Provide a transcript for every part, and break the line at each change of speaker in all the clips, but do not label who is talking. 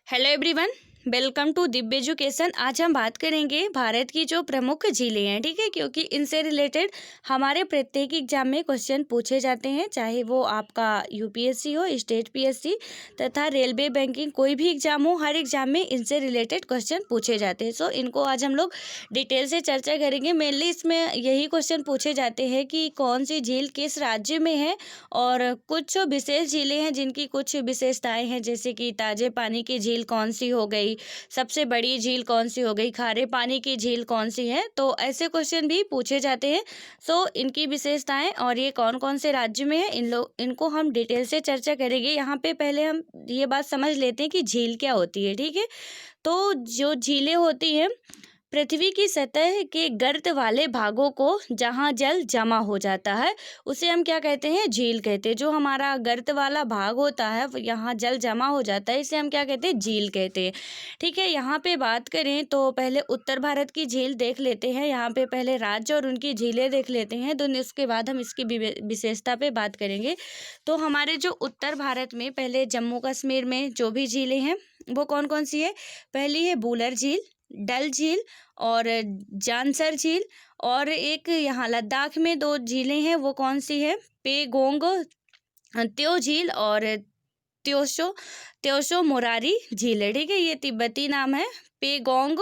Hello everyone, welcome to Divya education. आज हम बात करेंगे भारत की जो प्रमुख झीलें हैं, ठीक है, क्योंकि इनसे रिलेटेड हमारे प्रत्येक एग्जाम में क्वेश्चन पूछे जाते हैं, चाहे वो आपका यूपीएससी हो, स्टेट पीएससी तथा रेलवे, बैंकिंग, कोई भी एग्जाम हो, हर एग्जाम में इनसे रिलेटेड क्वेश्चन पूछे जाते हैं। सो इनको आज हम लोग डिटेल से चर्चा करेंगे। मेनली इसमें यही क्वेश्चन पूछे जाते हैं कि कौन सी झील किस राज्य में है, और कुछ विशेष झीलें हैं जिनकी कुछ विशेषताएं हैं, जैसे कि ताजे पानी की झील कौन सी हो गई, सबसे बड़ी झील कौन सी हो गई, खारे पानी की झील कौन सी है। तो ऐसे क्वेश्चन भी पूछे जाते हैं। सो इनकी विशेषताएं और ये कौन कौन से राज्य में है, इनको हम डिटेल से चर्चा करेंगे। यहाँ पे पहले हम ये बात समझ लेते हैं कि झील क्या होती है, ठीक है। तो जो झीलें होती हैं, पृथ्वी की सतह के गर्त वाले भागों को जहाँ जल जमा हो जाता है उसे हम क्या कहते हैं, झील कहते हैं। जो हमारा गर्त वाला भाग होता है यहाँ जल जमा हो जाता है, इसे हम क्या कहते हैं, झील कहते हैं, ठीक है। यहाँ पे बात करें तो पहले उत्तर भारत की झील देख लेते हैं। यहाँ पे पहले राज्य और उनकी झीलें देख लेते हैं, तो उसके बाद हम इसकी विशेषता पे बात करेंगे। तो हमारे जो उत्तर भारत में पहले जम्मू कश्मीर में जो भी झीलें हैं वो कौन कौन सी है। पहली है बूलर झील, डल झील और जानसर झील, और एक यहाँ लद्दाख में दो झीलें हैं, वो कौन सी है, पेगोंग त्यो झील और त्योशो त्योशो मोरारी झील है, ठीक है। ये तिब्बती नाम है, पेगोंग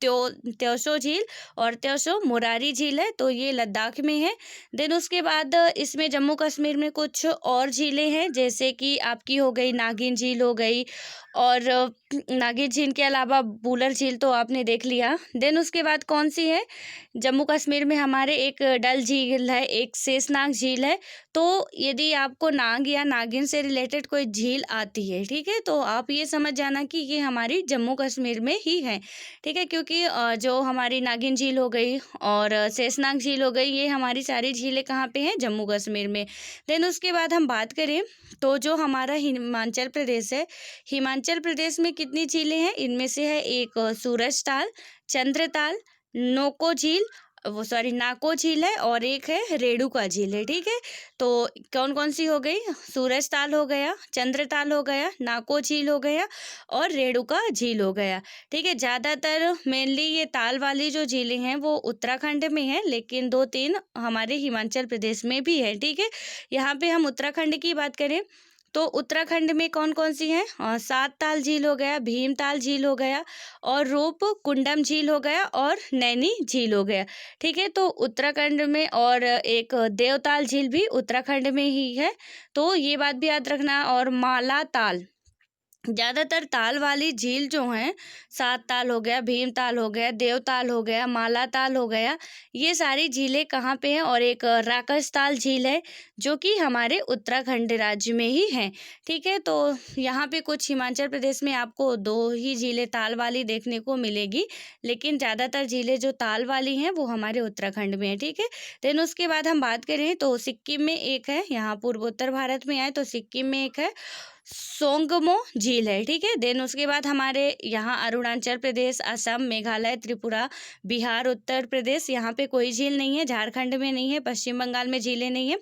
त्योशो झील और त्योशो मोरारी झील है, तो ये लद्दाख में है। देन उसके बाद इसमें जम्मू कश्मीर में कुछ और झीलें हैं, जैसे कि आपकी हो गई नागिन झील हो गई, और नागिन झील के अलावा बूलर झील तो आपने देख लिया। देन उसके बाद कौन सी है, जम्मू कश्मीर में हमारे एक डल झील है, एक शेषनाग झील है। तो यदि आपको नाग या नागिन से रिलेटेड कोई झील आती है, ठीक है, तो आप ये समझ जाना कि ये हमारी जम्मू कश्मीर में ही है, ठीक है। क्योंकि जो हमारी नागिन झील हो गई और शेषनाग झील हो गई, ये हमारी सारी झीलें कहाँ पे हैं, जम्मू कश्मीर में। देन उसके बाद हम बात करें तो जो हमारा हिमाचल प्रदेश है, हिमाचल प्रदेश में कितनी झीलें हैं, इनमें से है एक सूरजताल, चंद्रताल, नोको झील, नाको झील है, और एक है रेणुका झील है, ठीक है। तो कौन कौन सी हो गई, सूरजताल हो गया, चंद्रताल हो गया, नाको झील हो गया और रेणुका झील हो गया, ठीक है। ज़्यादातर मेनली ये ताल वाली जो झीलें हैं वो उत्तराखंड में है, लेकिन 2-3 हमारे हिमाचल प्रदेश में भी है, ठीक है। यहाँ पे हम उत्तराखंड की बात करें तो उत्तराखंड में कौन कौन सी है, सात ताल झील हो गया, भीमताल झील हो गया, और रूप कुंडम झील हो गया, और नैनी झील हो गया, ठीक है। तो उत्तराखंड में, और एक देवताल झील भी उत्तराखंड में ही है, तो ये बात भी याद रखना। और माला ताल, ज़्यादातर ताल वाली झील जो हैं, सात ताल हो गया, भीमताल हो गया, देवताल हो गया, माला ताल हो गया, ये सारी झीलें कहाँ पे हैं। और एक राकसताल झील है जो कि हमारे उत्तराखंड राज्य में ही है, ठीक है। तो यहाँ पे कुछ हिमाचल प्रदेश में आपको 2 ही झीलें ताल वाली देखने को मिलेगी, लेकिन ज़्यादातर झीलें जो ताल वाली हैं वो हमारे उत्तराखंड में है, ठीक है। देन उसके बाद हम बात करें तो सिक्किम में एक है, यहाँ पूर्वोत्तर भारत में आए तो सिक्किम में एक है, सोंगमो झील है, ठीक है। देन उसके बाद हमारे यहाँ अरुणाचल प्रदेश, असम, मेघालय, त्रिपुरा, बिहार, उत्तर प्रदेश, यहाँ पे कोई झील नहीं है, झारखंड में नहीं है, पश्चिम बंगाल में झीलें नहीं है।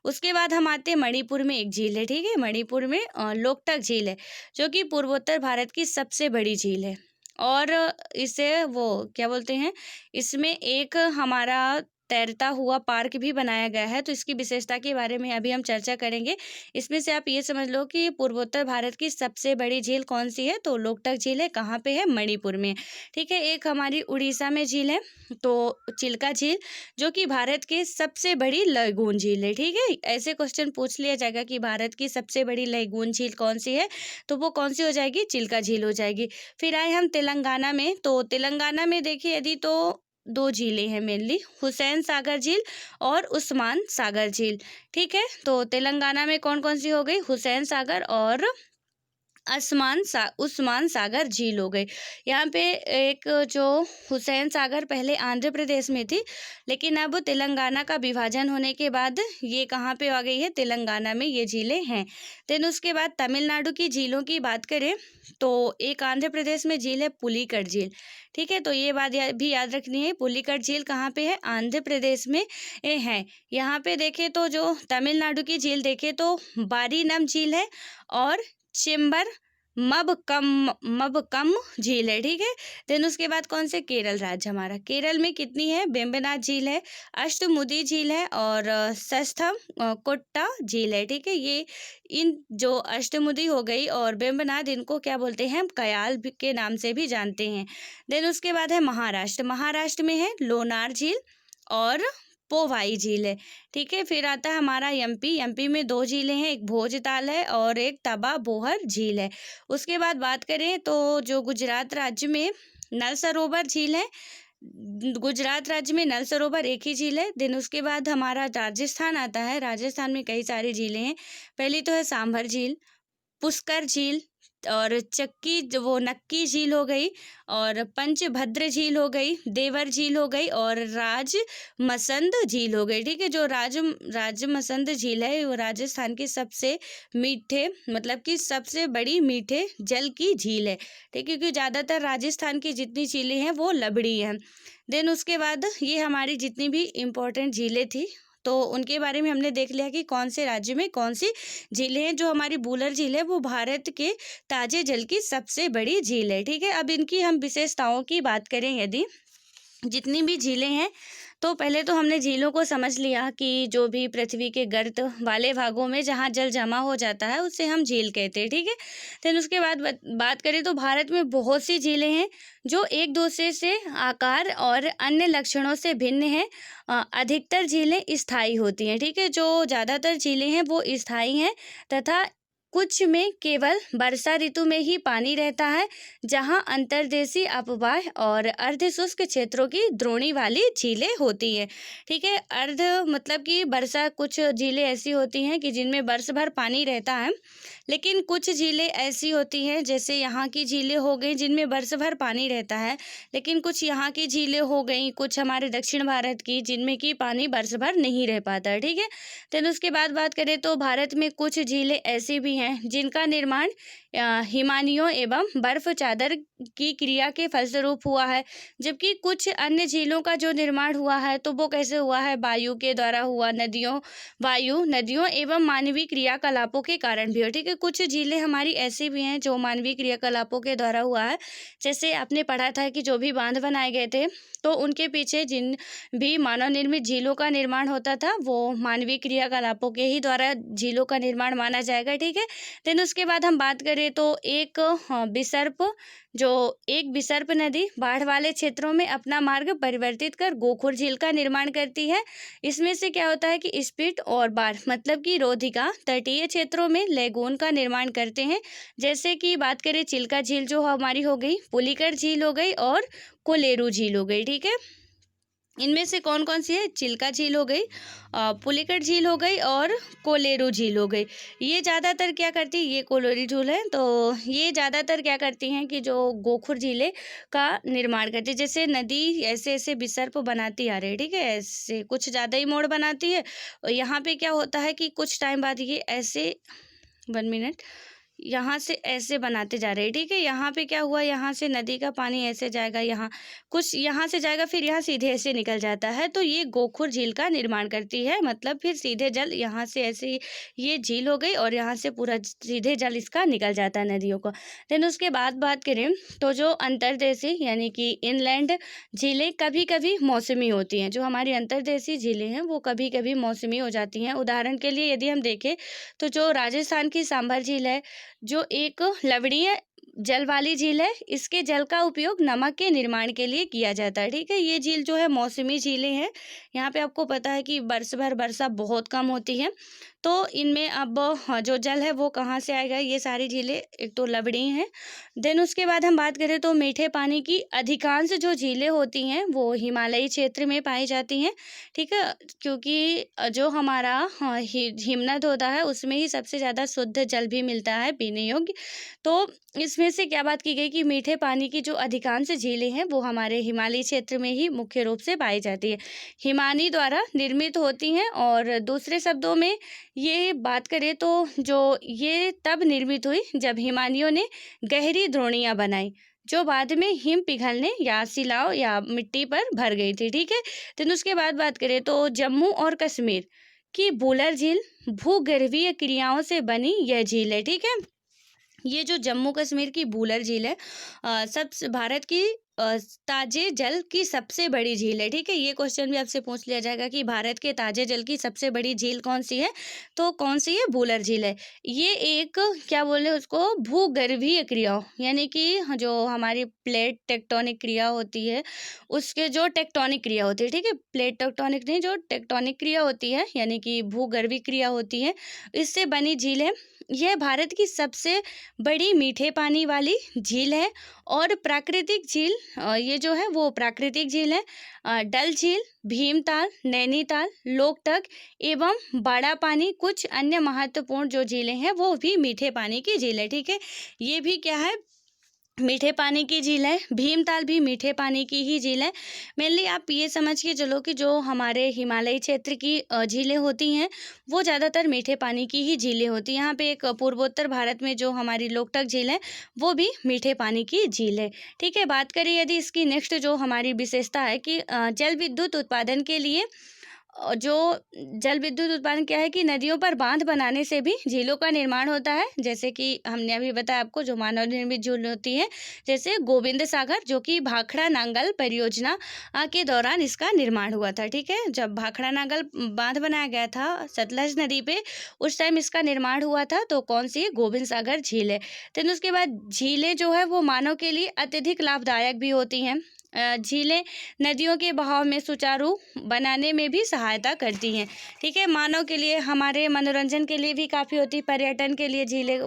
उसके बाद हम आते हैं मणिपुर में एक झील है, ठीक है। मणिपुर में लोकटक झील है, जो कि पूर्वोत्तर भारत की सबसे बड़ी झील है, और इसे वो क्या बोलते हैं, इसमें एक हमारा तैरता हुआ पार्क भी बनाया गया है, तो इसकी विशेषता के बारे में अभी हम चर्चा करेंगे। इसमें से आप ये समझ लो कि पूर्वोत्तर भारत की सबसे बड़ी झील कौन सी है, तो लोकटक झील है, कहाँ पे है, मणिपुर में, ठीक है। एक हमारी उड़ीसा में झील है, तो चिल्का झील, जो कि भारत की सबसे बड़ी लैगून झील है, ठीक है। ऐसे क्वेश्चन पूछ लिया जाएगा कि भारत की सबसे बड़ी लैगून झील कौन सी है, तो वो कौन सी हो जाएगी, चिल्का झील हो जाएगी। फिर आए हम तेलंगाना में, तो तेलंगाना में देखिए यदि तो 2 झीलें हैं मेनली, हुसैन सागर झील और उस्मान सागर झील, ठीक है। तो तेलंगाना में कौन कौन सी हो गई, हुसैन सागर और उस्मान सागर झील हो गई। यहाँ पे एक जो हुसैन सागर पहले आंध्र प्रदेश में थी, लेकिन अब तेलंगाना का विभाजन होने के बाद ये कहाँ पे आ गई है, तेलंगाना में ये झीलें हैं। देन उसके बाद तमिलनाडु की झीलों की बात करें तो एक आंध्र प्रदेश में झील है पुलिकट झील, ठीक है। तो ये बात भी याद रखनी है, पुलिकट झील कहाँ पे है, आंध्र प्रदेश में है। यहाँ पे देखें तो जो तमिलनाडु की झील देखें तो बारीनम झील है, और चेम्बर मबकम झील है, ठीक है। देन उसके बाद कौन से, केरल राज्य हमारा, केरल में कितनी है, वेम्बनाड झील है, अष्टमुदी झील है और सस्थम कोट्टा झील है, ठीक है। ये इन जो अष्टमुदी हो गई और वेम्बनाड, इनको क्या बोलते हैं, हम कयाल के नाम से भी जानते हैं। देन उसके बाद है महाराष्ट्र, महाराष्ट्र में है लोनार झील और पोवाई झील है, ठीक है। फिर आता है हमारा एमपी, एमपी में दो झीलें हैं, एक भोजताल है और एक तबा बोहर झील है। उसके बाद बात करें तो जो गुजरात राज्य में नल सरोवर झील है, गुजरात राज्य में नल सरोवर एक ही झील है। देन उसके बाद हमारा राजस्थान आता है, राजस्थान में कई सारी झीलें हैं। पहली तो है सांभर झील, पुष्कर झील और चक्की वो नक्की झील हो गई और पंचभद्र झील हो गई, देवर झील हो गई और राजमसंद झील हो गई, ठीक है। जो राजमसंद झील है वो राजस्थान की सबसे मीठे मतलब कि सबसे बड़ी मीठे जल की झील है, ठीक है, क्योंकि ज़्यादातर राजस्थान की जितनी झीलें हैं वो लबड़ी हैं। देन उसके बाद ये हमारी जितनी भी इम्पोर्टेंट झीलें थी तो उनके बारे में हमने देख लिया कि कौन से राज्य में कौन सी झीलें हैं। जो हमारी वुलर झील है वो भारत के ताजे जल की सबसे बड़ी झील है, ठीक है। अब इनकी हम विशेषताओं की बात करें, यदि जितनी भी झीलें हैं तो पहले तो हमने झीलों को समझ लिया कि जो भी पृथ्वी के गर्त वाले भागों में जहाँ जल जमा हो जाता है उसे हम झील कहते हैं, ठीक है। फिर उसके बाद बात करें तो भारत में बहुत सी झीलें हैं जो एक दूसरे से आकार और अन्य लक्षणों से भिन्न हैं। अधिकतर झीलें स्थायी होती हैं, ठीक है। जो ज़्यादातर झीलें हैं वो स्थायी हैं तथा कुछ में केवल वर्षा ऋतु में ही पानी रहता है, जहां अंतर्देशीय अपवाह और अर्ध शुष्क क्षेत्रों की द्रोणी वाली झीलें होती हैं, ठीक है। अर्ध मतलब कि वर्षा, कुछ झीलें ऐसी होती हैं कि जिनमें वर्ष भर पानी रहता है, लेकिन कुछ झीलें ऐसी होती हैं जैसे यहाँ की झीलें हो गई जिनमें वर्ष भर पानी रहता है, लेकिन कुछ यहाँ की झीलें हो गई, कुछ हमारे दक्षिण भारत की, जिनमें कि पानी वर्ष भर नहीं रह पाता है, ठीक है। फिर उसके बाद बात करें तो भारत में कुछ झीलें ऐसी भी हैं जिनका निर्माण हिमानियों एवं बर्फ चादर की क्रिया के फलस्वरूप हुआ है, जबकि कुछ अन्य झीलों का जो निर्माण हुआ है तो वो कैसे हुआ है, वायु के द्वारा हुआ, नदियों एवं मानवीय क्रियाकलापों के कारण भी हो, ठीक है। कुछ झीलें हमारी ऐसी भी हैं जो मानवीय क्रियाकलापों के द्वारा हुआ है, जैसे आपने पढ़ा था कि जो भी बांध बनाए गए थे तो उनके पीछे जिन भी मानव निर्मित झीलों का निर्माण होता था वो मानवीय क्रियाकलापों के ही द्वारा झीलों का निर्माण माना जाएगा, ठीक है। देन उसके बाद हम बात करें तो एक विसर्प नदी बाढ़ वाले क्षेत्रों में अपना मार्ग परिवर्तित कर गोखुर झील का निर्माण करती है। इसमें से क्या होता है कि स्पिट और बाढ़ मतलब कि रोधिका तटीय क्षेत्रों में लेगून का निर्माण करते हैं, जैसे कि बात करें चिल्का झील जो हमारी हो गई, पुलिकर झील हो गई और कोलेरू झील हो गई, ठीक है। इनमें से कौन कौन सी है, चिल्का झील हो गई, पुलिकट झील हो गई और कोलेरू झील हो गई। ये ज़्यादातर क्या करती है, ये कोलेरू झील है तो ये ज़्यादातर क्या करती हैं कि जो गोखुर झीलें का निर्माण करती है, जैसे नदी ऐसे ऐसे विसर्प बनाती आ रही है, ठीक है, ऐसे कुछ ज़्यादा ही मोड़ बनाती है। और यहाँ पे क्या होता है कि कुछ टाइम बाद ये ऐसे 1 मिनट यहाँ से ऐसे बनाते जा रहे हैं, ठीक है। यहाँ पे क्या हुआ, यहाँ से नदी का पानी ऐसे जाएगा, यहाँ कुछ यहाँ से जाएगा, फिर यहाँ सीधे ऐसे निकल जाता है, तो ये गोखुर झील का निर्माण करती है। मतलब फिर सीधे जल यहाँ से ऐसे ये झील हो गई और यहाँ से पूरा सीधे जल इसका निकल जाता है नदियों को। देन उसके बाद बात करें तो जो अंतर्देशीय यानी कि इनलैंड झीलें कभी कभी मौसमी होती हैं। जो हमारी अंतर्देशीय झीलें हैं वो कभी कभी मौसमी हो जाती हैं। उदाहरण के लिए यदि हम देखें तो जो राजस्थान की सांभर झील है, जो एक लवणीय जल वाली झील है, इसके जल का उपयोग नमक के निर्माण के लिए किया जाता है, ठीक है। ये झील जो है मौसमी झीलें हैं। यहाँ पे आपको पता है कि वर्ष भर वर्षा बहुत कम होती है, तो इनमें अब जो जल है वो कहाँ से आएगा, ये सारी झीलें एक तो लवणी हैं। देन उसके बाद हम बात करें तो मीठे पानी की अधिकांश जो झीलें होती हैं वो हिमालयी क्षेत्र में पाई जाती हैं, ठीक है, क्योंकि जो हमारा हिमनद होता है उसमें ही सबसे ज़्यादा शुद्ध जल भी मिलता है पीने योग्य। तो इसमें से क्या बात की गई कि मीठे पानी की जो अधिकांश झीलें हैं वो हमारे हिमालयी क्षेत्र में ही मुख्य रूप से पाई जाती है, हिमानी द्वारा निर्मित होती हैं। और दूसरे शब्दों में ये बात करें तो जो ये तब निर्मित हुई जब हिमानियों ने गहरी द्रोणियाँ बनाई जो बाद में हिम पिघलने या शिलाओं या मिट्टी पर भर गई थी, ठीक है। तो उसके बाद बात करें तो जम्मू और कश्मीर की वुलर झील भूगर्भीय क्रियाओं से बनी यह झील है, ठीक है। ये जो जम्मू कश्मीर की बूलर झील है सबसे भारत की ताजे जल की सबसे बड़ी झील है। ठीक है, ये क्वेश्चन भी आपसे पूछ लिया जाएगा कि भारत के ताजे जल की सबसे बड़ी झील कौन सी है, तो कौन सी है, बूलर झील है। ये एक क्या बोले उसको, भूगर्भीय क्रिया, यानी कि जो हमारी प्लेट टेक्टोनिक क्रिया होती है उसके जो टेक्टोनिक क्रिया होती है, ठीक है, प्लेट टेक्टोनिक नहीं, जो टेक्टोनिक क्रिया होती है यानी कि भूगर्भीय क्रिया होती है, इससे बनी झील है। यह भारत की सबसे बड़ी मीठे पानी वाली झील है। और प्राकृतिक झील ये जो है वो प्राकृतिक झील है। डल झील, भीमताल, नैनीताल, लोकटक एवं बड़ा पानी, कुछ अन्य महत्वपूर्ण जो झीलें हैं वो भी मीठे पानी की झील है। ठीक है, ये भी क्या है, मीठे पानी की झील है। भीमताल भी मीठे पानी की ही झील है। मेनली आप ये समझ के चलो कि जो हमारे हिमालयी क्षेत्र की झीलें होती हैं वो ज़्यादातर मीठे पानी की ही झीलें होती हैं। यहाँ पे एक पूर्वोत्तर भारत में जो हमारी लोकटक झील है वो भी मीठे पानी की झील है। ठीक है, बात करें यदि इसकी नेक्स्ट जो हमारी विशेषता है कि जल विद्युत उत्पादन के लिए जो जल विद्युत उत्पादन क्या है कि नदियों पर बांध बनाने से भी झीलों का निर्माण होता है। जैसे कि हमने अभी बताया आपको, जो मानव निर्मित झील होती है, जैसे गोविंद सागर, जो कि भाखड़ा नांगल परियोजना के दौरान इसका निर्माण हुआ था। ठीक है, जब भाखड़ा नांगल बांध बनाया गया था सतलज नदी पे, उस टाइम इसका निर्माण हुआ था। तो कौन सी है, गोविंद सागर झील है। तो उसके बाद झीलें जो है वो मानव के लिए अत्यधिक लाभदायक भी होती हैं। झीलें नदियों के बहाव में सुचारू बनाने में भी सहायता करती हैं। ठीक है, मानव के लिए, हमारे मनोरंजन के लिए भी काफ़ी होती, पर्यटन के लिए झीलें,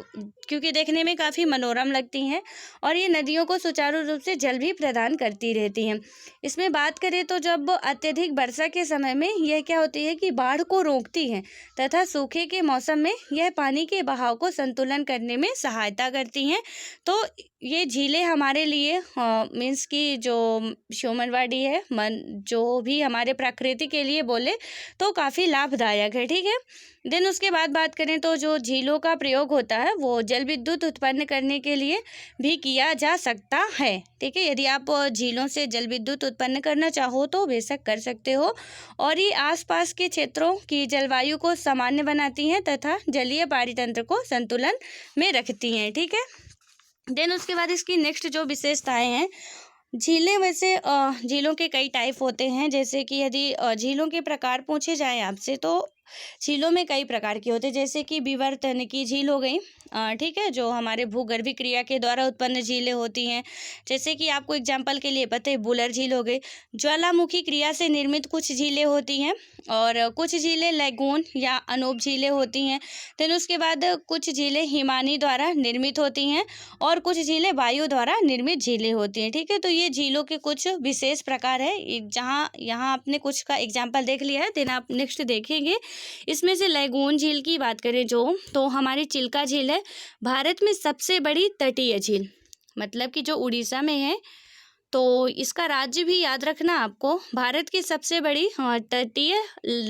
क्योंकि देखने में काफ़ी मनोरम लगती हैं और ये नदियों को सुचारू रूप से जल भी प्रदान करती रहती हैं। इसमें बात करें तो जब अत्यधिक वर्षा के समय में यह क्या होती है कि बाढ़ को रोकती हैं तथा सूखे के मौसम में यह पानी के बहाव को संतुलन करने में सहायता करती हैं। तो ये झीलें हमारे लिए मीन्स की जो ह्यूमन बॉडी है, मन, जो भी हमारे प्रकृति के लिए बोले तो काफ़ी लाभदायक है। ठीक है, देन उसके बाद बात करें तो जो झीलों का प्रयोग होता है वो जल विद्युत उत्पन्न करने के लिए भी किया जा सकता है। ठीक है, यदि आप झीलों से जल विद्युत उत्पन्न करना चाहो तो बेशक कर सकते हो। और ये आसपास के क्षेत्रों की जलवायु को सामान्य बनाती हैं तथा जलीय पारितंत्र को संतुलन में रखती हैं। ठीक है, देन उसके बाद इसकी नेक्स्ट जो विशेषताएं हैं, झीलें वैसे झीलों के कई टाइप होते हैं। जैसे कि यदि झीलों के प्रकार पूछे जाएं आपसे तो झीलों में कई प्रकार की होते हैं। जैसे कि विवर्तन की झील हो गई, ठीक है, जो हमारे भूगर्भीय क्रिया के द्वारा उत्पन्न झीलें होती हैं। जैसे कि आपको एग्जांपल के लिए पता है, बुलर झील हो गई। ज्वालामुखी क्रिया से निर्मित कुछ झीलें होती हैं और कुछ झीलें लैगून या अनूप झीलें होती हैं। देन उसके बाद कुछ झीलें हिमानी द्वारा निर्मित होती हैं और कुछ झीलें वायु द्वारा निर्मित झीलें होती हैं। ठीक है, तो ये झीलों के कुछ विशेष प्रकार है। जहाँ यहाँ आपने कुछ का एग्जाम्पल देख लिया है, देन आप नेक्स्ट देखेंगे। इसमें से लैगून झील की बात करें जो, तो हमारी चिल्का झील है भारत में सबसे बड़ी तटीय झील, मतलब कि जो उड़ीसा में है। तो इसका राज्य भी याद रखना आपको। भारत की सबसे बड़ी तटीय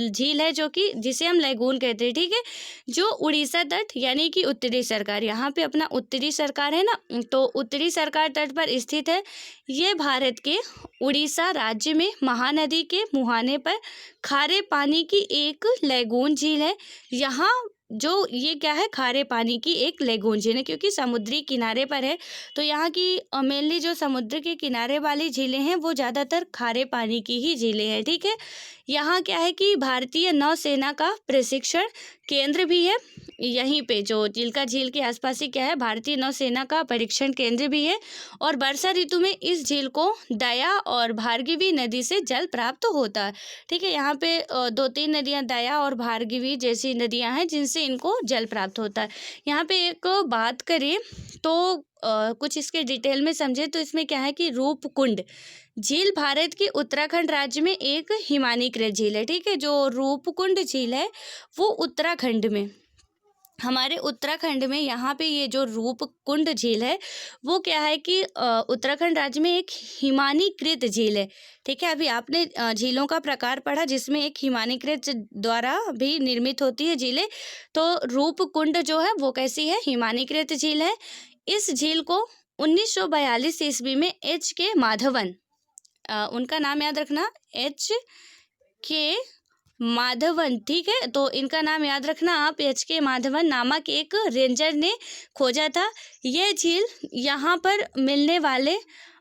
झील है जो कि जिसे हम लैगून कहते हैं। ठीक है, जो उड़ीसा तट यानी कि उत्तरी सरकार, यहाँ पे अपना उत्तरी सरकार है ना, तो उत्तरी सरकार तट पर स्थित है। ये भारत के उड़ीसा राज्य में महानदी के मुहाने पर खारे पानी की एक लैगून झील है। यहाँ जो ये क्या है, खारे पानी की एक लैगून झील है, क्योंकि समुद्री किनारे पर है। तो यहाँ की मेनली जो समुद्र के किनारे वाली झीलें हैं वो ज़्यादातर खारे पानी की ही झीलें हैं। ठीक है, यहाँ क्या है कि भारतीय नौसेना का प्रशिक्षण केंद्र भी है। यहीं पे जो चिल्का झील के आसपास ही क्या है, भारतीय नौसेना का परीक्षण केंद्र भी है। और वर्षा ऋतु में इस झील को दया और भार्गवी नदी से जल प्राप्त होता है। ठीक है, यहाँ पे दो तीन नदियाँ दया और भार्गवी जैसी नदियाँ हैं जिनसे इनको जल प्राप्त होता है। यहाँ पे एक बात करें तो कुछ इसके डिटेल में समझे तो इसमें क्या है कि रूपकुंड झील भारत के उत्तराखंड राज्य में एक हिमानीकृत झील है। ठीक है, जो रूपकुंड झील है वो उत्तराखंड में, हमारे उत्तराखंड में यहाँ पे ये जो रूपकुंड झील है वो क्या है कि उत्तराखंड राज्य में एक हिमानीकृत झील है। ठीक है, अभी आपने झीलों का प्रकार पढ़ा जिसमें एक हिमानीकृत द्वारा भी निर्मित होती है झीलें। तो रूपकुंड जो है वो कैसी है, हिमानीकृत झील है। इस झील को 1942 ईस्वी में एच के माधवन, उनका नाम याद रखना, एच के माधवन, ठीक है। तो इनका नाम याद रखना आप, एच.के. माधवन नामक एक रेंजर ने खोजा था। यह झील यहाँ पर मिलने वाले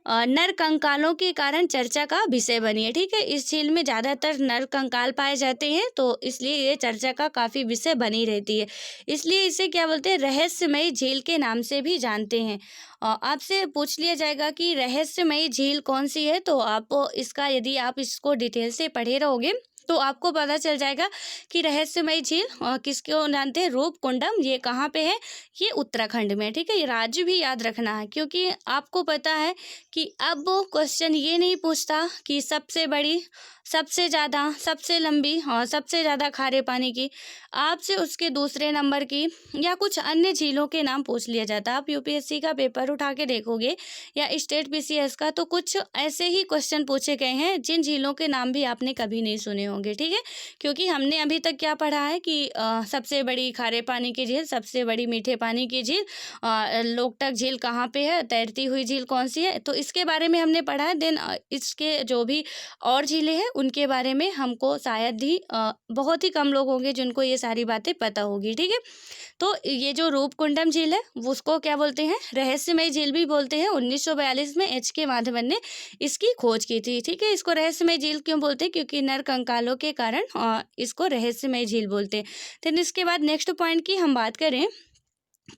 नर कंकालों के कारण चर्चा का विषय बनी है, ठीक है। इस झील में ज़्यादातर नर कंकाल पाए जाते हैं, तो इसलिए ये चर्चा का काफ़ी विषय बनी रहती है। इसलिए इसे क्या बोलते हैं, रहस्यमयी झील के नाम से भी जानते हैं। आपसे पूछ लिया जाएगा कि रहस्यमयी झील कौन सी है, तो आप इसका, यदि आप इसको डिटेल से पढ़े रहोगे तो आपको पता चल जाएगा कि रहस्यमयी झील किसको जानते हैं, रूपकुंडम। ये कहाँ पे है, ये उत्तराखंड में है, ठीक है। ये राज्य भी याद रखना है, क्योंकि आपको पता है कि अब क्वेश्चन ये नहीं पूछता कि सबसे बड़ी, सबसे ज़्यादा, सबसे लंबी और सबसे ज़्यादा खारे पानी की, आपसे उसके दूसरे नंबर की या कुछ अन्य झीलों के नाम पूछ लिया जाता है। आप यूपीएससी का पेपर उठा के देखोगे या स्टेट पीसीएस का, तो कुछ ऐसे ही क्वेश्चन पूछे गए हैं जिन झीलों के नाम भी आपने कभी नहीं सुने होंगे, ठीक है। क्योंकि हमने अभी तक क्या पढ़ा है कि सबसे बड़ी खारे पानी की झील, सबसे बड़ी मीठे पानी की झील, लोकटक झील कहाँ पे है, तैरती हुई झील कौन सी है, तो इसके बारे में हमने पढ़ा है। देन इसके जो भी और झीलें हैं उनके बारे में हमको शायद ही बहुत ही कम लोग होंगे जिनको ये सारी बातें पता होगी, ठीक है। तो ये जो रूपकुंडम झील है उसको क्या बोलते हैं, रहस्यमयी झील भी बोलते हैं। 1942 में एच.के. माधवन ने इसकी खोज की थी, ठीक है। इसको रहस्यमयी झील क्यों बोलते हैं, क्योंकि नर कंकालों के कारण इसको रहस्यमयी झील बोलते हैं। फिर इसके बाद नेक्स्ट पॉइंट की हम बात करें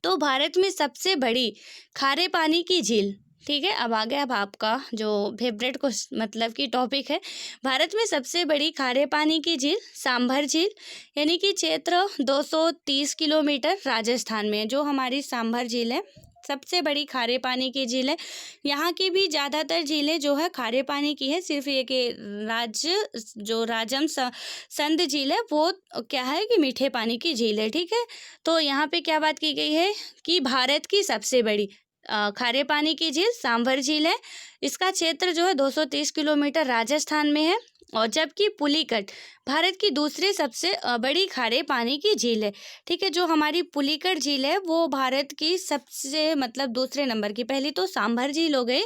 तो भारत में सबसे बड़ी खारे पानी की झील, ठीक है। अब आ गया अब आपका जो फेवरेट को मतलब कि टॉपिक है, भारत में सबसे बड़ी खारे पानी की झील सांभर झील, यानी कि क्षेत्र 230 किलोमीटर राजस्थान में, जो हमारी सांभर झील है सबसे बड़ी खारे पानी की झील है। यहाँ की भी ज़्यादातर झीलें जो है खारे पानी की है, सिर्फ ये कि जो राजम संध झील है वो क्या है कि मीठे पानी की झील है, ठीक है। तो यहाँ पे क्या बात की गई है कि भारत की सबसे बड़ी खारे पानी की झील सांभर झील है। इसका क्षेत्र जो है 230 किलोमीटर राजस्थान में है, और जबकि पुलिकट भारत की दूसरी सबसे बड़ी खारे पानी की झील है, ठीक है। जो हमारी पुलिकट झील है वो भारत की सबसे मतलब दूसरे नंबर की, पहली तो सांभर झील हो गई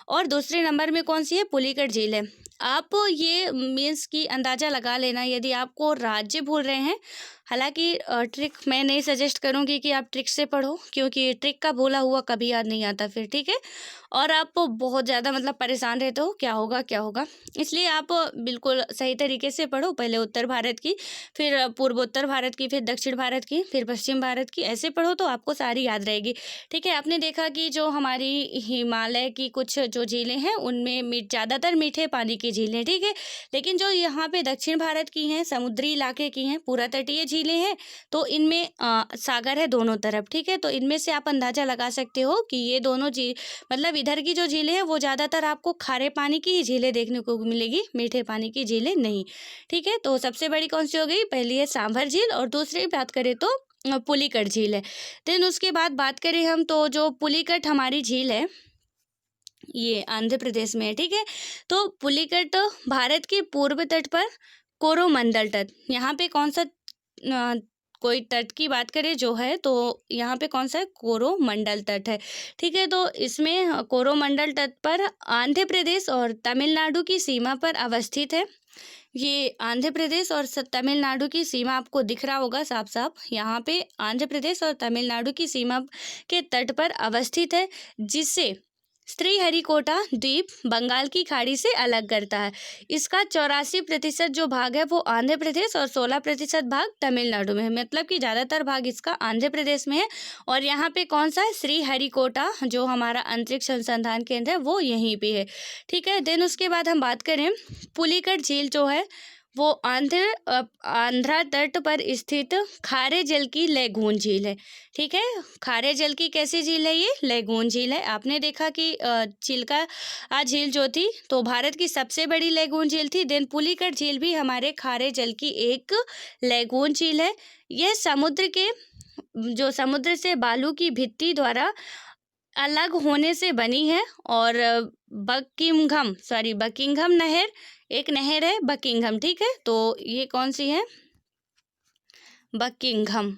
और दूसरे नंबर में कौन सी है, पुलिकट झील है। आप ये मीन्स की अंदाज़ा लगा लेना, यदि आपको राज्य भूल रहे हैं, हालांकि ट्रिक मैं नहीं सजेस्ट करूंगी कि आप ट्रिक से पढ़ो, क्योंकि ट्रिक का बोला हुआ कभी याद नहीं आता फिर, ठीक है। और आप बहुत ज़्यादा मतलब परेशान रहते हो क्या होगा क्या होगा, इसलिए आप बिल्कुल सही तरीके से पढ़ो। पहले उत्तर भारत की, फिर पूर्वोत्तर भारत की, फिर दक्षिण भारत की, फिर पश्चिम भारत की, ऐसे पढ़ो तो आपको सारी याद रहेगी, ठीक है। आपने देखा कि जो हमारी हिमालय की कुछ जो झीलें हैं उनमें ज़्यादातर मीठे पानी की झीलें, ठीक है। लेकिन जो यहाँ पे दक्षिण भारत की हैं, समुद्री इलाके की हैं, पूरा तटीय झीलें हैं, तो इनमें सागर है दोनों तरफ, ठीक है। तो इनमें से आप अंदाज़ा लगा सकते हो कि ये दोनों झील मतलब इधर की जो झीलें हैं वो ज़्यादातर आपको खारे पानी की ही झीलें देखने को मिलेगी, मीठे पानी की झीलें नहीं, ठीक है। तो सबसे बड़ी कौन सी हो गई, पहली है सांभर झील और दूसरी बात करें तो पुलिकट झील है। देन उसके बाद बात करें हम तो जो पुलिकट हमारी झील है ये आंध्र प्रदेश में है, ठीक है। तो पुलिकट भारत के पूर्व तट पर कोरोमंडल तट, यहाँ पे कौन सा कोई तट की बात करें जो है तो यहाँ पे कौन सा है, कोरोमंडल तट है, ठीक है। तो इसमें कोरोमंडल तट पर आंध्र प्रदेश और तमिलनाडु की सीमा पर अवस्थित है। ये आंध्र प्रदेश और तमिलनाडु की सीमा आपको दिख रहा होगा साफ साफ, यहाँ पे आंध्र प्रदेश और तमिलनाडु की सीमा के तट पर अवस्थित है, जिससे श्रीहरिकोटा द्वीप बंगाल की खाड़ी से अलग करता है। इसका 84% जो भाग है वो आंध्र प्रदेश और 16% भाग तमिलनाडु में है, मतलब कि ज़्यादातर भाग इसका आंध्र प्रदेश में है। और यहाँ पे कौन सा है, श्रीहरिकोटा जो हमारा अंतरिक्ष अनुसंधान केंद्र है वो यहीं पे है, ठीक है। देन उसके बाद हम बात करें पुलिकट झील जो है वो आंध्रा तट पर स्थित खारे जल की लैगून झील है, ठीक है। खारे जल की कैसी झील है, ये लैगून झील है। आपने देखा कि चिल्का झील जो थी तो भारत की सबसे बड़ी लैगून झील थी। देन पुलिकट झील भी हमारे खारे जल की एक लैगून झील है। यह समुद्र से बालू की भित्ति द्वारा अलग होने से बनी है, और बकिंघम नहर एक नहर है बकिंघम, ठीक है। तो ये कौन सी है, बकिंघम,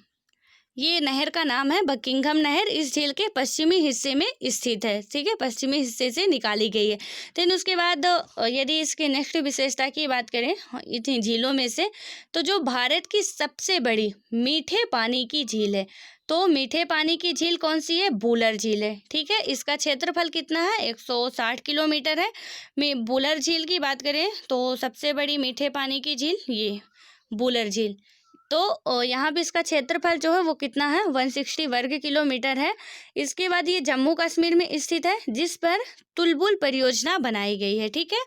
ये नहर का नाम है बकिंघम नहर। इस झील के पश्चिमी हिस्से में स्थित है, ठीक है, पश्चिमी हिस्से से निकाली गई है। देन उसके बाद यदि इसके नेक्स्ट विशेषता की बात करें इतनी झीलों में से, तो जो भारत की सबसे बड़ी मीठे पानी की झील है, तो मीठे पानी की झील कौन सी है? बूलर झील है, ठीक है। इसका क्षेत्रफल कितना है? 160 किलोमीटर है। बूलर झील की बात करें तो सबसे बड़ी मीठे पानी की झील ये बूलर झील, तो यहाँ पे इसका क्षेत्रफल जो है वो कितना है? 160 वर्ग किलोमीटर है। इसके बाद ये जम्मू कश्मीर में स्थित है, जिस पर तुलबुल परियोजना बनाई गई है, ठीक है।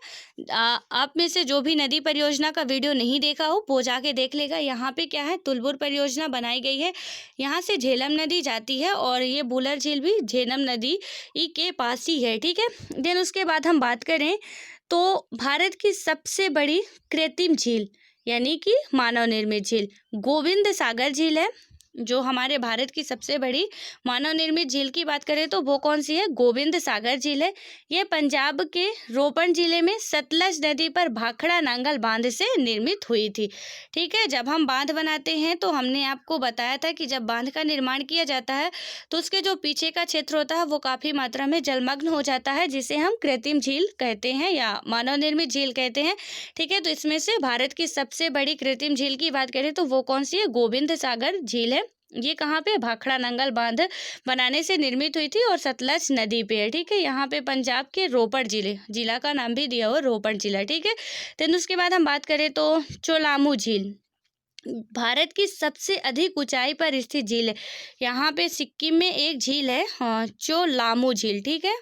आप में से जो भी नदी परियोजना का वीडियो नहीं देखा हो वो जाके देख लेगा। यहाँ पे क्या है? तुलबुल परियोजना बनाई गई है। यहाँ से झेलम नदी जाती है और ये बूलर झील भी झेलम नदी के पास ही है, ठीक है। देन उसके बाद हम बात करें तो भारत की सबसे बड़ी कृत्रिम झील यानी कि मानव निर्मित झील गोविंद सागर झील है। जो हमारे भारत की सबसे बड़ी मानव निर्मित झील की बात करें तो वो कौन सी है? गोविंद सागर झील है। ये पंजाब के रोपण जिले में सतलज नदी पर भाखड़ा नांगल बांध से निर्मित हुई थी, ठीक है। जब हम बांध बनाते हैं तो हमने आपको बताया था कि जब बांध का निर्माण किया जाता है तो उसके जो पीछे का क्षेत्र होता है वो काफ़ी मात्रा में जलमग्न हो जाता है, जिसे हम कृत्रिम झील कहते हैं या मानव निर्मित झील कहते हैं, ठीक है। तो इसमें से भारत की सबसे बड़ी कृत्रिम झील की बात करें तो वो कौन सी है? गोविंद सागर झील है। ये कहाँ पे? भाखड़ा नंगल बांध बनाने से निर्मित हुई थी और सतलज नदी पे है, ठीक है। यहाँ पे पंजाब के रोपड़ जिला का नाम भी दिया हुआ रोपड़ जिला, ठीक है। देन उसके बाद हम बात करें तो चोलामू झील भारत की सबसे अधिक ऊंचाई पर स्थित झील है। यहाँ पे सिक्किम में एक झील है, हाँ, चोलामू झील, ठीक है,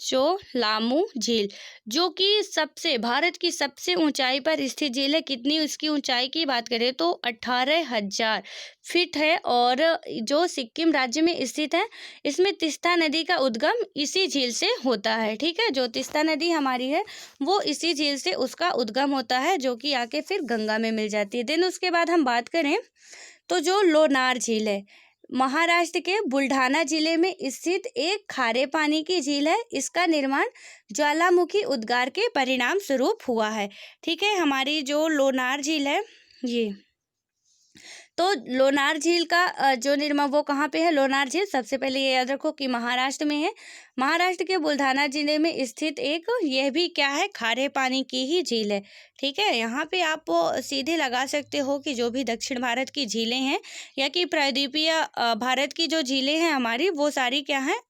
चोलामू झील, जो कि भारत की सबसे ऊंचाई पर स्थित झील है। कितनी उसकी ऊंचाई की बात करें तो 18,000 फीट है और जो सिक्किम राज्य में स्थित है। इसमें तीस्ता नदी का उद्गम इसी झील से होता है, ठीक है। जो तीस्ता नदी हमारी है वो इसी झील से उसका उद्गम होता है, जो कि आके फिर गंगा में मिल जाती है। देन उसके बाद हम बात करें तो जो लोनार झील है महाराष्ट्र के बुल्ढाना जिले में स्थित एक खारे पानी की झील है। इसका निर्माण ज्वालामुखी उद्गार के परिणाम स्वरूप हुआ है, ठीक है। हमारी जो लोनार झील है ये, तो लोनार झील का जो निर्माण वो कहाँ पे है? लोनार झील सबसे पहले ये याद रखो कि महाराष्ट्र में है। महाराष्ट्र के बुल्ढाना जिले में स्थित एक यह भी क्या है? खारे पानी की ही झील है, ठीक है। यहाँ पे आप सीधे लगा सकते हो कि जो भी दक्षिण भारत की झीलें हैं या कि प्रायद्वीपीय भारत की जो झीलें हैं हमारी, वो सारी क्या हैं?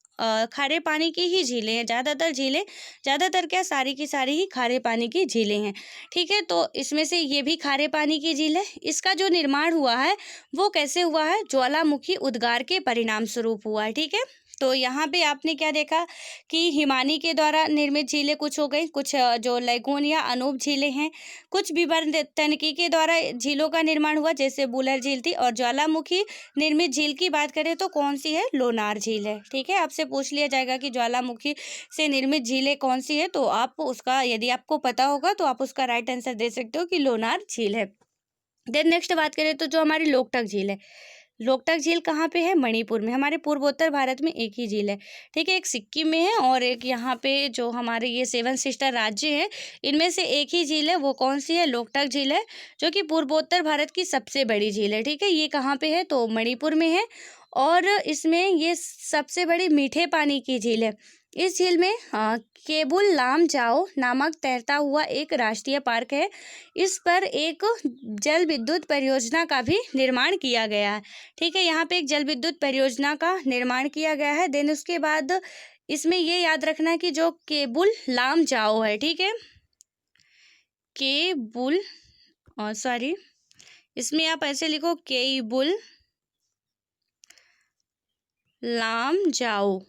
खारे पानी की ही झीलें हैं। ज़्यादातर क्या, सारी की सारी ही खारे पानी की झीलें हैं, ठीक है। तो इसमें से ये भी खारे पानी की झील है। इसका जो निर्माण हुआ है वो कैसे हुआ है? ज्वालामुखी उद्गार के परिणाम स्वरूप हुआ है, ठीक है। तो यहाँ पे आपने क्या देखा कि हिमानी के द्वारा निर्मित झीलें कुछ हो गई, कुछ जो लैगून या अनूप झीलें हैं, कुछ विवर्तनिकी के द्वारा झीलों का निर्माण हुआ जैसे बूलर झील थी, और ज्वालामुखी निर्मित झील की बात करें तो कौन सी है? लोनार झील है, ठीक है। आपसे पूछ लिया जाएगा कि ज्वालामुखी से निर्मित झीलें कौन सी है, तो आप उसका यदि आपको पता होगा तो आप उसका राइट आंसर दे सकते हो कि लोनार झील है। देन नेक्स्ट बात करें तो जो हमारी लोकटक झील है, लोकटक झील कहाँ पे है? मणिपुर में। हमारे पूर्वोत्तर भारत में एक ही झील है, ठीक है। एक सिक्किम में है और एक यहाँ पे जो हमारे ये 7 सिस्टर राज्य हैं इनमें से एक ही झील है। वो कौन सी है? लोकटक झील है, जो कि पूर्वोत्तर भारत की सबसे बड़ी झील है, ठीक है। ये कहाँ पे है? तो मणिपुर में है और इसमें ये सबसे बड़ी मीठे पानी की झील है। इस झील में केबुल लामजाओ नामक तैरता हुआ एक राष्ट्रीय पार्क है। इस पर एक जल विद्युत परियोजना का भी निर्माण किया गया है, ठीक है। यहाँ पे एक जल विद्युत परियोजना का निर्माण किया गया है। देन उसके बाद इसमें ये याद रखना है कि जो केबुल लामजाओ है, ठीक है, केबुल सॉरी इसमें आप ऐसे लिखो केबुल लामजाओ,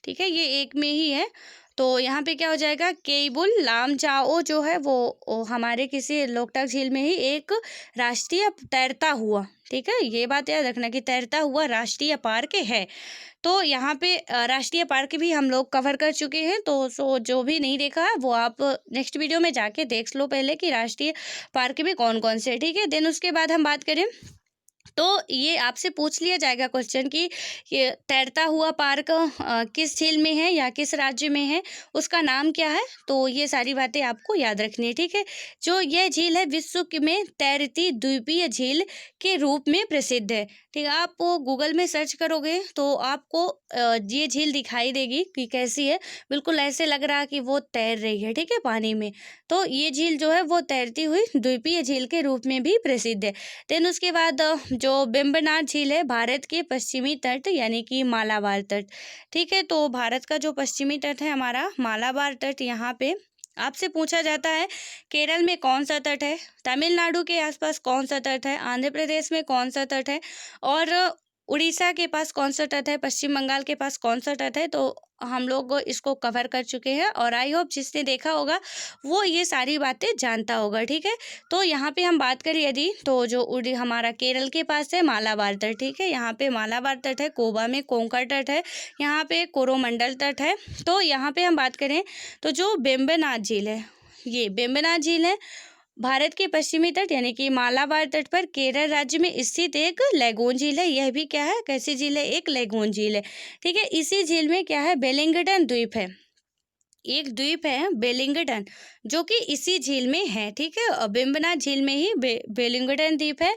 ठीक है, ये एक में ही है। तो यहाँ पे क्या हो जाएगा? केबुल लामजाओ जो है वो हमारे किसी लोकटक झील में ही एक राष्ट्रीय तैरता हुआ, ठीक है, ये बात याद रखना कि तैरता हुआ राष्ट्रीय पार्क है। तो यहाँ पे राष्ट्रीय पार्क भी हम लोग कवर कर चुके हैं। तो जो भी नहीं देखा है वो आप नेक्स्ट वीडियो में जाके देख लो पहले कि राष्ट्रीय पार्क भी कौन कौन से है, ठीक है। देन उसके बाद हम बात करें तो ये आपसे पूछ लिया जाएगा क्वेश्चन कि ये तैरता हुआ पार्क किस झील में है या किस राज्य में है, उसका नाम क्या है। तो ये सारी बातें आपको याद रखनी है, ठीक है। जो यह झील है विश्व में तैरती द्वीपीय झील के रूप में प्रसिद्ध है, ठीक है। आप वो गूगल में सर्च करोगे तो आपको ये झील दिखाई देगी कि कैसी है। बिल्कुल ऐसे लग रहा कि वो तैर रही है, ठीक है, पानी में। तो ये झील जो है वो तैरती हुई द्वीपीय झील के रूप में भी प्रसिद्ध है। देन उसके बाद जो वेम्बनाड झील है भारत के पश्चिमी तट यानी कि मालाबार तट, ठीक है। तो भारत का जो पश्चिमी तट है हमारा मालाबार तट, यहाँ पे आपसे पूछा जाता है केरल में कौन सा तट है, तमिलनाडु के आसपास कौन सा तट है, आंध्र प्रदेश में कौन सा तट है, और उड़ीसा के पास कौन सा तट है, पश्चिम बंगाल के पास कौन सा तट है। तो हम लोग इसको कवर कर चुके हैं और आई होप जिसने देखा होगा वो ये सारी बातें जानता होगा, ठीक है। तो यहाँ पे हम बात करें यदि, तो जो हमारा केरल के पास है मालाबार तट, ठीक है। यहाँ पे मालाबार तट है, कोबा में कोंकण तट है, यहाँ पे कोरोमंडल तट है। तो यहाँ पे हम बात करें तो जो वेम्बनाड झील है, ये वेम्बनाड झील है भारत के पश्चिमी तट यानी कि मालाबार तट पर केरल राज्य में स्थित एक लैगून झील है। यह भी क्या है, कैसी झील है, एक लैगून झील है, ठीक है। इसी झील में क्या है, बेलिंगटन द्वीप है, एक द्वीप है बेलिंगटन जो कि इसी झील में है, ठीक है। वेम्बनाड झील में ही बेलिंगटन द्वीप है।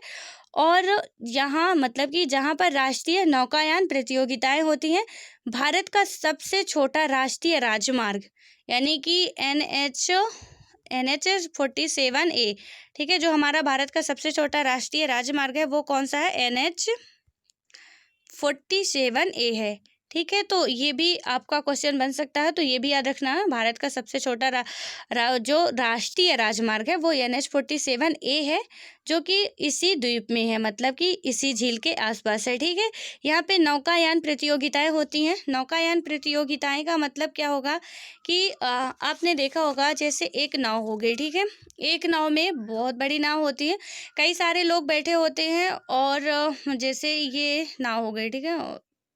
और यहाँ मतलब कि जहाँ पर राष्ट्रीय नौकायान प्रतियोगिताएं होती हैं, भारत का सबसे छोटा राष्ट्रीय राजमार्ग यानी कि NH 47A, ठीक है, जो हमारा भारत का सबसे छोटा राष्ट्रीय राजमार्ग है वो कौन सा है, NH 47A है, ठीक है। तो ये भी आपका क्वेश्चन बन सकता है, तो ये भी याद रखना है। भारत का सबसे छोटा जो राष्ट्रीय राजमार्ग है वो NH 47A है, जो कि इसी द्वीप में है, मतलब कि इसी झील के आसपास है, ठीक है। यहाँ पे नौकायान प्रतियोगिताएं होती हैं। नौकायान प्रतियोगिताएं का मतलब क्या होगा कि आपने देखा होगा जैसे एक नाव हो गई, ठीक है। एक नाव में बहुत बड़ी नाव होती है, कई सारे लोग बैठे होते हैं, और जैसे ये नाव हो गई, ठीक है,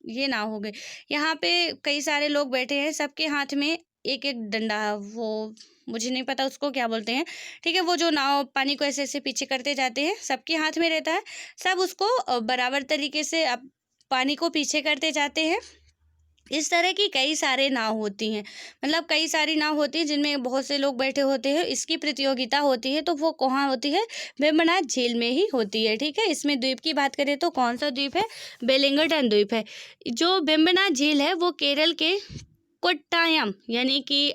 ये नाव हो गई, यहाँ पे कई सारे लोग बैठे हैं, सबके हाथ में एक एक डंडा, वो मुझे नहीं पता उसको क्या बोलते हैं, ठीक है। वो जो नाव पानी को ऐसे ऐसे पीछे करते जाते हैं, सबके हाथ में रहता है, सब उसको बराबर तरीके से अब पानी को पीछे करते जाते हैं। इस तरह की कई सारे नाव होती हैं, मतलब कई सारी नाव होती हैं जिनमें बहुत से लोग बैठे होते हैं। इसकी प्रतियोगिता होती है, तो वो कहाँ होती है, वेम्बनाड झील में ही होती है, ठीक है। इसमें द्वीप की बात करें तो कौन सा द्वीप है, बेलिंगटन द्वीप है। जो वेम्बनाड झील है वो केरल के कोट्टायम यानी कि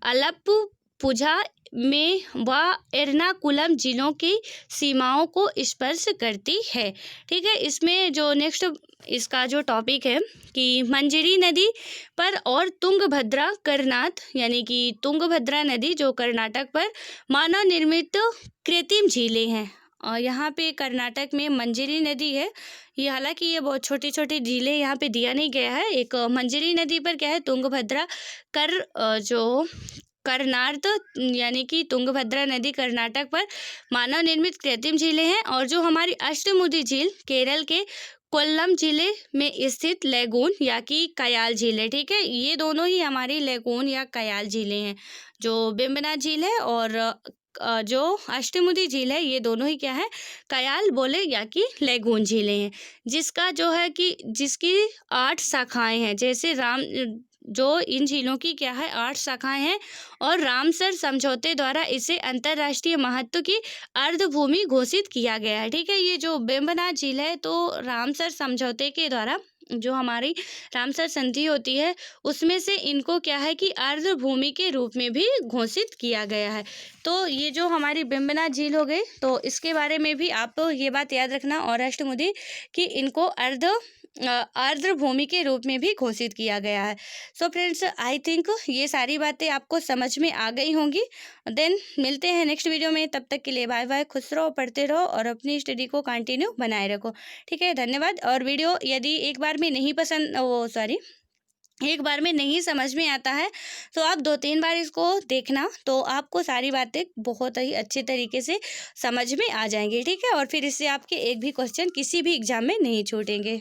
अलप्पुझा में व एर्नाकुलम जिलों की सीमाओं को स्पर्श करती है, ठीक है। इसमें जो नेक्स्ट इसका जो टॉपिक है कि मंजरी नदी पर और तुंगभद्रा करनाथ यानी कि तुंगभद्रा नदी जो कर्नाटक पर मानव निर्मित कृत्रिम झीलें हैं। और यहाँ पे कर्नाटक में मंजरी नदी है, ये हालांकि ये बहुत छोटी छोटी झीलें यहाँ पे दिया नहीं गया है। एक मंजरी नदी पर क्या है, तुंगभद्रा जो करनार्थ यानी कि तुंगभद्रा नदी कर्नाटक पर मानव निर्मित कृत्रिम झीलें हैं। और जो हमारी अष्टमुदी झील केरल के कोल्लम जिले में स्थित लैगून या कि कयाल झील है, ठीक है। ये दोनों ही हमारी लैगून या कयाल झीलें हैं। जो वेम्बनाड झील है और जो अष्टमुदी झील है, ये दोनों ही क्या है, कयाल बोले या कि लैगून झीलें हैं। जिसका जो है कि जिसकी 8 शाखाएं हैं, जैसे जो इन झीलों की क्या है 8 शाखाएं हैं, और रामसर समझौते द्वारा इसे अंतर्राष्ट्रीय महत्व की अर्धभूमि घोषित किया गया है, ठीक है। ये जो वेम्बनाड झील है तो रामसर समझौते के द्वारा जो हमारी रामसर संधि होती है उसमें से इनको क्या है कि अर्धभूमि के रूप में भी घोषित किया गया है। तो ये जो हमारी वेम्बनाड झील हो गई, तो इसके बारे में भी आप ये बात याद रखना, और अष्टमुदी कि इनको अर्धभूमि के रूप में भी घोषित किया गया है। सो फ्रेंड्स, आई थिंक ये सारी बातें आपको समझ में आ गई होंगी। देन मिलते हैं नेक्स्ट वीडियो में, तब तक के लिए बाय बाय, खुश रहो, पढ़ते रहो और अपनी स्टडी को कंटिन्यू बनाए रखो, ठीक है। धन्यवाद। और वीडियो यदि एक बार में नहीं समझ में आता है तो आप 2-3 बार इसको देखना, तो आपको सारी बातें बहुत ही अच्छे तरीके से समझ में आ जाएंगी, ठीक है। और फिर इससे आपके एक भी क्वेश्चन किसी भी एग्जाम में नहीं छूटेंगे।